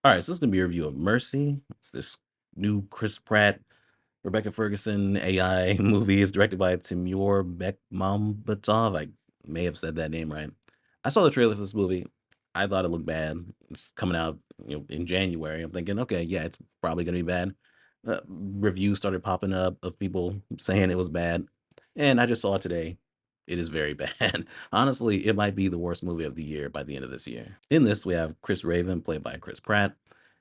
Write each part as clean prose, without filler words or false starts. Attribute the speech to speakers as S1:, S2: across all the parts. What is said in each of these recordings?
S1: All right, so this is gonna be a review of Mercy. It's this new Chris Pratt, Rebecca Ferguson AI movie. Is directed by Timur Bekmambetov. I may have said that name right. I saw the trailer for this movie. I thought it looked bad. It's coming out, in January. I'm thinking, okay, yeah, it's probably gonna be bad. Reviews started popping up of people saying it was bad, and I just saw it today. It is very bad. Honestly, it might be the worst movie of the year by the end of this year. In this, we have Chris Raven, played by Chris Pratt.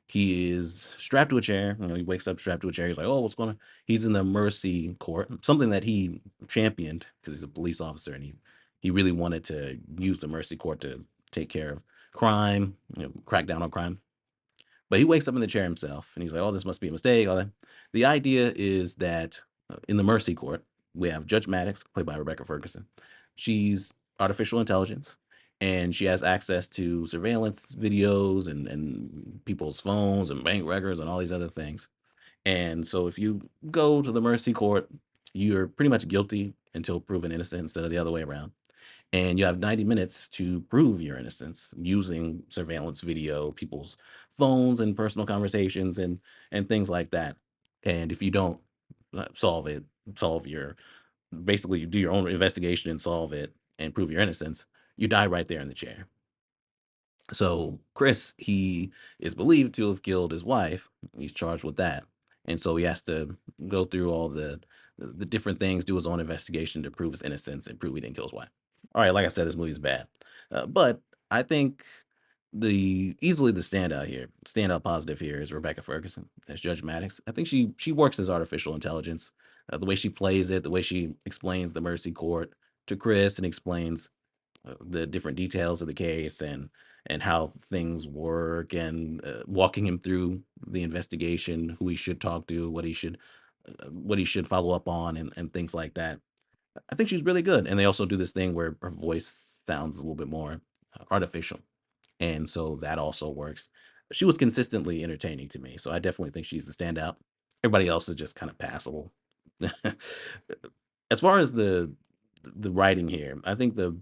S1: He is strapped to a chair. He wakes up strapped to a chair. He's like, "Oh, what's going on?" He's in the mercy court, something that he championed because he's a police officer, and he really wanted to use the mercy court to take care of crime, crack down on crime. But he wakes up in the chair himself, and he's like, "Oh, this must be a mistake." All that. The idea is that in the mercy court, we have Judge Maddox, played by Rebecca Ferguson. She's artificial intelligence, and she has access to surveillance videos and people's phones and bank records and all these other things. And so, if you go to the mercy court, you're pretty much guilty until proven innocent instead of the other way around, and you have 90 minutes to prove your innocence using surveillance video, people's phones and personal conversations and things like that. And if you don't solve it, solve your basically you do your own investigation and solve it and prove your innocence, you die right there in the chair. So Chris, he is believed to have killed his wife. He's charged with that, and so he has to go through all the different things, do his own investigation to prove his innocence and prove he didn't kill his wife. All right, like I said, this movie's bad, but I think the standout positive here is Rebecca Ferguson as Judge Maddox. I think she works as artificial intelligence. The way she plays it, the way she explains the mercy court to Chris and explains the different details of the case and how things work and walking him through the investigation, who he should talk to, what he should follow up on, and things like that. I think she's really good. And they also do this thing where her voice sounds a little bit more artificial. And so that also works. She was consistently entertaining to me. So I definitely think she's the standout. Everybody else is just kind of passable. As far as the writing here, I think the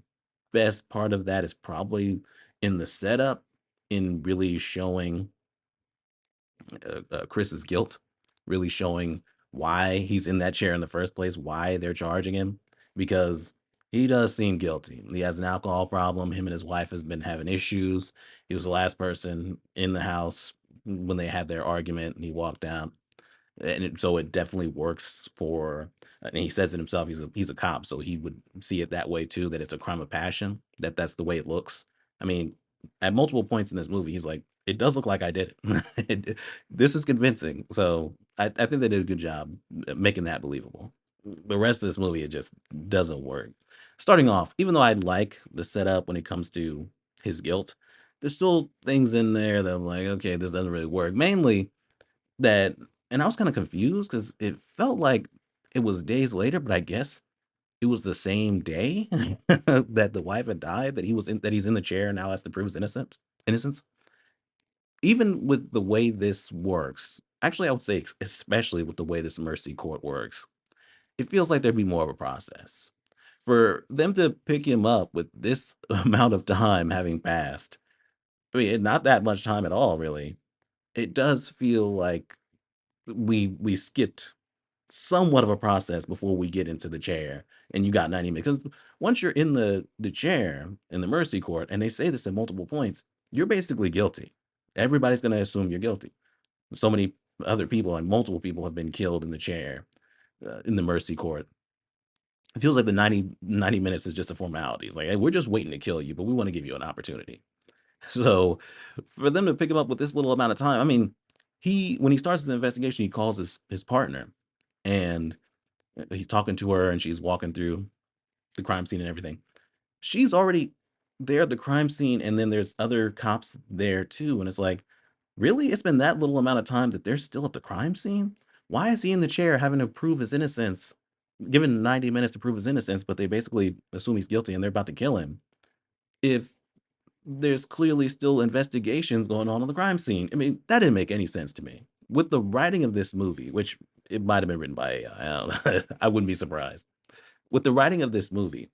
S1: best part of that is probably in the setup, in really showing Chris's guilt, really showing why he's in that chair in the first place, why they're charging him, because he does seem guilty. He has an alcohol problem. Him and his wife has been having issues. He was the last person in the house when they had their argument, and he walked out. And so it definitely works for. And he says it himself. He's a cop, so he would see it that way too. That it's a crime of passion. That's the way it looks. I mean, at multiple points in this movie, he's like, "It does look like I did it. This is convincing." So I think they did a good job making that believable. The rest of this movie, it just doesn't work. Starting off, even though I like the setup when it comes to his guilt, there's still things in there that I'm like, okay, this doesn't really work. Mainly that, and I was kinda confused because it felt like it was days later, but I guess it was the same day that the wife had died, that he's in the chair and now has to prove his innocence. Even with the way this works, actually, I would say especially with the way this mercy court works, it feels like there'd be more of a process. For them to pick him up with this amount of time having passed, I mean, not that much time at all, really, it does feel like we skipped somewhat of a process before we get into the chair and you got 90 minutes. Because once you're in the chair in the mercy court, and they say this at multiple points, you're basically guilty. Everybody's going to assume you're guilty. So many other people and multiple people have been killed in the chair in the mercy court. It feels like the 90 minutes is just a formality. It's like, hey, we're just waiting to kill you, but we want to give you an opportunity. So for them to pick him up with this little amount of time, I mean, he when he starts the investigation, he calls his partner, and he's talking to her, and she's walking through the crime scene and everything. She's already there at the crime scene, and then there's other cops there too, and it's like, really? It's been that little amount of time that they're still at the crime scene? Why is he in the chair having to prove his innocence, given 90 minutes to prove his innocence, but they basically assume he's guilty and they're about to kill him? If there's clearly still investigations going on the crime scene. I mean, that didn't make any sense to me. With the writing of this movie, which it might have been written by AI, don't know, I wouldn't be surprised. With the writing of this movie,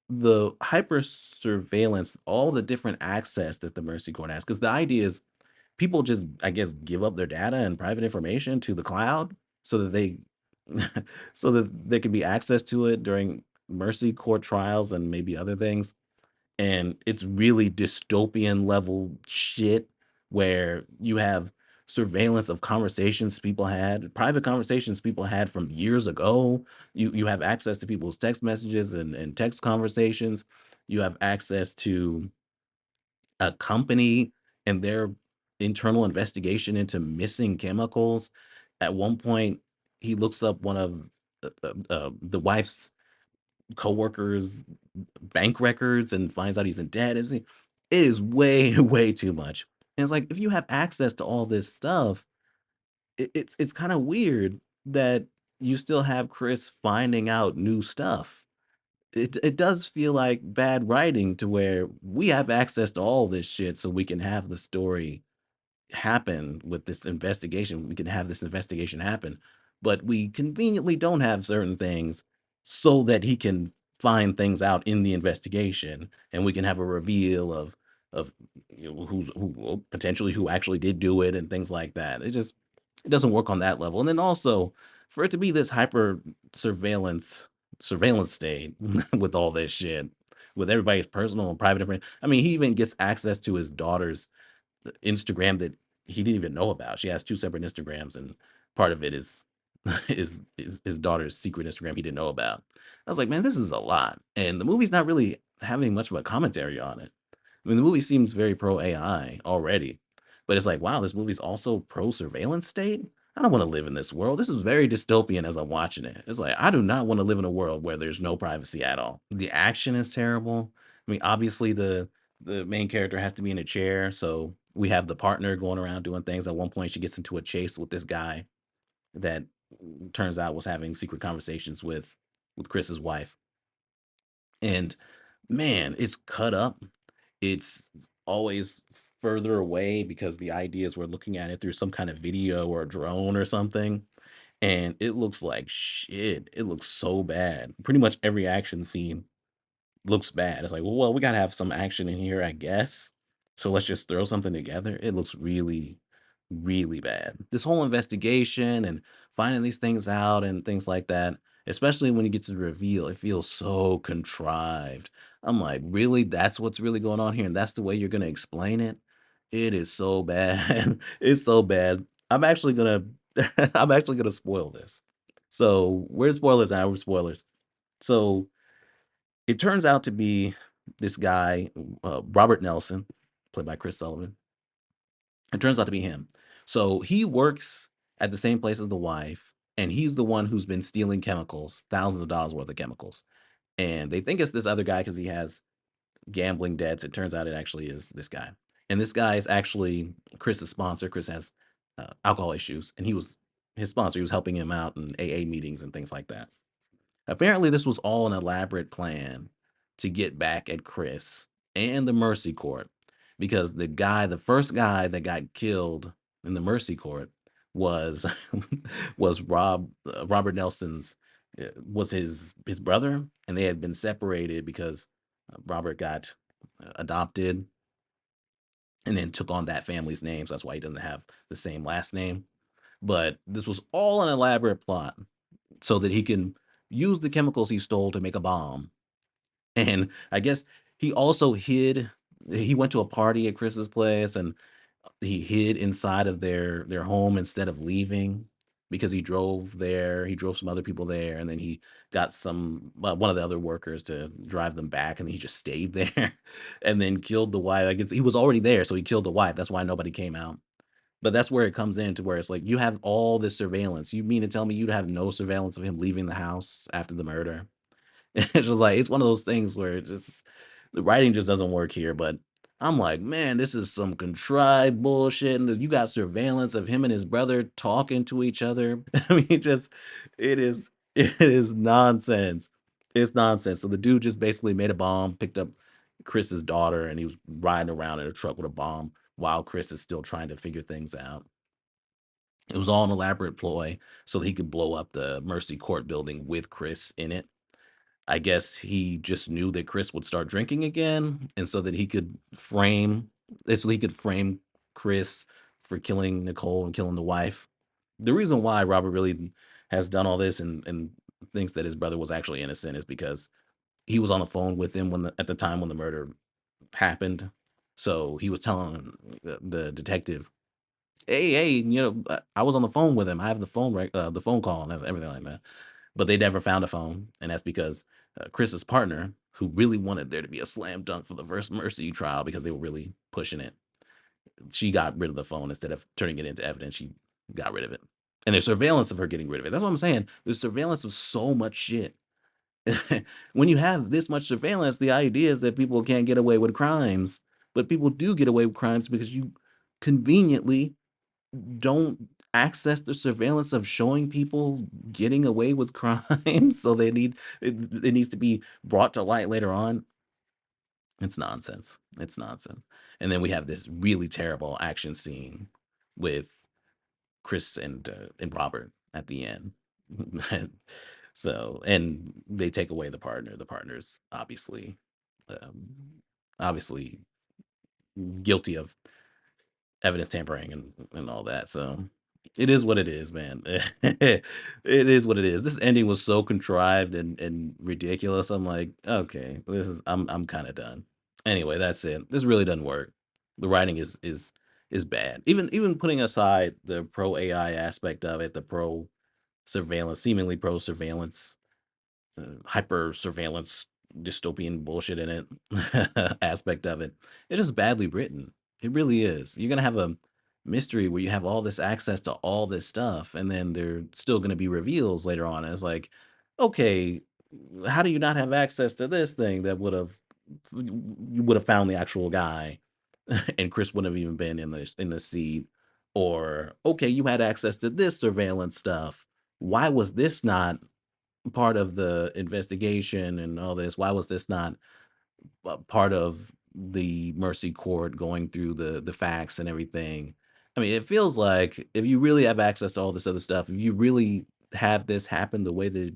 S1: the hyper surveillance, all the different access that the Mercy Court has, because the idea is people just, I guess, give up their data and private information to the cloud so that they so that there can be access to it during mercy court trials and maybe other things. And it's really dystopian level shit where you have surveillance of conversations people had, private conversations people had from years ago. You have access to people's text messages and text conversations. You have access to a company and their internal investigation into missing chemicals. At one point, he looks up one of the wife's coworkers' bank records and finds out he's in debt. It is way, way too much. And it's like if you have access to all this stuff, it's kind of weird that you still have Chris finding out new stuff. It does feel like bad writing to where we have access to all this shit so we can have the story happen with this investigation. We can have this investigation happen, but we conveniently don't have certain things so that he can find things out in the investigation, and we can have a reveal of who potentially who actually did do it and things like that. It doesn't work on that level. And then also for it to be this hyper surveillance state with all this shit, with everybody's personal and private information. I mean, he even gets access to his daughter's Instagram that he didn't even know about. She has 2 separate Instagrams, and part of it is is his daughter's secret Instagram he didn't know about. I was like, "Man, this is a lot." And the movie's not really having much of a commentary on it. I mean, the movie seems very pro AI already, but it's like, wow, this movie's also pro surveillance state? I don't wanna live in this world. This is very dystopian as I'm watching it. It's like, I do not wanna live in a world where there's no privacy at all. The action is terrible. I mean, obviously, the main character has to be in a chair, so we have the partner going around doing things. At one point, she gets into a chase with this guy that turns out was having secret conversations with Chris's wife. And man, it's cut up. It's always further away because the idea is we're looking at it through some kind of video or a drone or something. And it looks like shit. It looks so bad. Pretty much every action scene looks bad. It's like, well, we gotta have some action in here, I guess. So let's just throw something together. It looks really, really bad. This whole investigation and finding these things out and things like that, especially when you get to the reveal, it feels so contrived. I'm like, really? That's what's really going on here, and that's the way you're gonna explain it? It is so bad. It's so bad. I'm actually gonna I'm actually gonna spoil this. So we're spoilers now, we're spoilers. So it turns out to be this guy, Robert Nelson, played by Chris Sullivan. It turns out to be him. So he works at the same place as the wife, and he's the one who's been stealing chemicals, thousands of dollars worth of chemicals. And they think it's this other guy because he has gambling debts. It turns out it actually is this guy. And this guy is actually Chris's sponsor. Chris has alcohol issues, and he was his sponsor. He was helping him out in AA meetings and things like that. Apparently, this was all an elaborate plan to get back at Chris and the Mercy Court because the first guy that got killed in the Mercy Court was was Robert Nelson's was his brother, and they had been separated because Robert got adopted and then took on that family's name. So that's why he doesn't have the same last name. But this was all an elaborate plot so that he can use the chemicals he stole to make a bomb. And I guess he also he went to a party at Chris's place and he hid inside of their home instead of leaving because he drove there. He drove some other people there, and then he got one of the other workers to drive them back, and he just stayed there, and then killed the wife. Like he was already there, so he killed the wife. That's why nobody came out. But that's where it comes in to where it's like you have all this surveillance. You mean to tell me you'd have no surveillance of him leaving the house after the murder? It's just like it's one of those things where it just the writing just doesn't work here. But I'm like, man, this is some contrived bullshit. And you got surveillance of him and his brother talking to each other. I mean, it is nonsense. It's nonsense. So the dude just basically made a bomb, picked up Chris's daughter, and he was riding around in a truck with a bomb while Chris is still trying to figure things out. It was all an elaborate ploy so that he could blow up the Mercy Court building with Chris in it. I guess he just knew that Chris would start drinking again, and so that he could frame Chris for killing Nicole and killing the wife. The reason why Robert really has done all this and thinks that his brother was actually innocent is because he was on the phone with him at the time when the murder happened. So he was telling the detective, hey, I was on the phone with him. I have the the phone call and everything like that. But they never found a phone, and that's because Chris's partner, who really wanted there to be a slam dunk for the first Mercy trial because they were really pushing it, she got rid of the phone instead of turning it into evidence. She got rid of it, and there's surveillance of her getting rid of it. That's what I'm saying. There's surveillance of so much shit. When you have this much surveillance, the idea is that people can't get away with crimes, but people do get away with crimes because you conveniently don't access the surveillance of showing people getting away with crimes, so it needs to be brought to light later on. It's nonsense. It's nonsense. And then we have this really terrible action scene with Chris and Robert at the end. So, and they take away the partner. The partner's um, obviously guilty of evidence tampering and all that. So it is what it is, man. It is what it is. This ending was so contrived and ridiculous. I'm like, okay, I'm kind of done. Anyway, that's it. This really doesn't work. The writing is bad. Even putting aside the pro AI aspect of it, the pro surveillance, seemingly pro surveillance, hyper surveillance dystopian bullshit in it aspect of it. It's just badly written. It really is. You're gonna have a mystery where you have all this access to all this stuff, and then there still gonna be reveals later on. And it's like, okay, how do you not have access to this thing that you would have found the actual guy, and Chris wouldn't have even been in the seed? Or okay, you had access to this surveillance stuff. Why was this not part of the investigation and all this? Why was this not part of the Mercy Court going through the facts and everything? I mean, it feels like if you really have access to all this other stuff, if you really have this happen the way that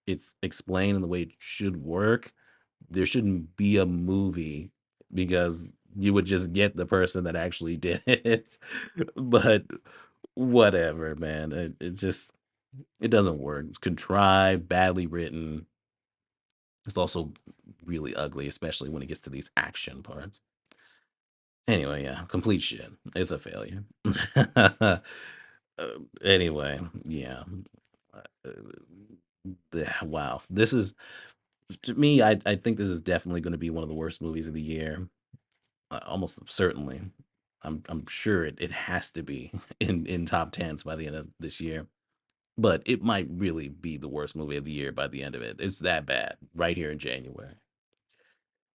S1: it's explained and the way it should work, there shouldn't be a movie because you would just get the person that actually did it. But whatever, man. It doesn't work. It's contrived, badly written. It's also really ugly, especially when it gets to these action parts. Anyway, yeah, complete shit. It's a failure. Anyway, yeah. Uh, wow. This is to me, I think this is definitely going to be one of the worst movies of the year. Almost certainly. I'm sure it has to be in top tens by the end of this year. But it might really be the worst movie of the year by the end of it. It's that bad right here in January.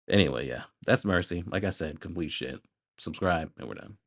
S1: Anyway, yeah, that's Mercy. Like I said, complete shit. Subscribe, and we're done.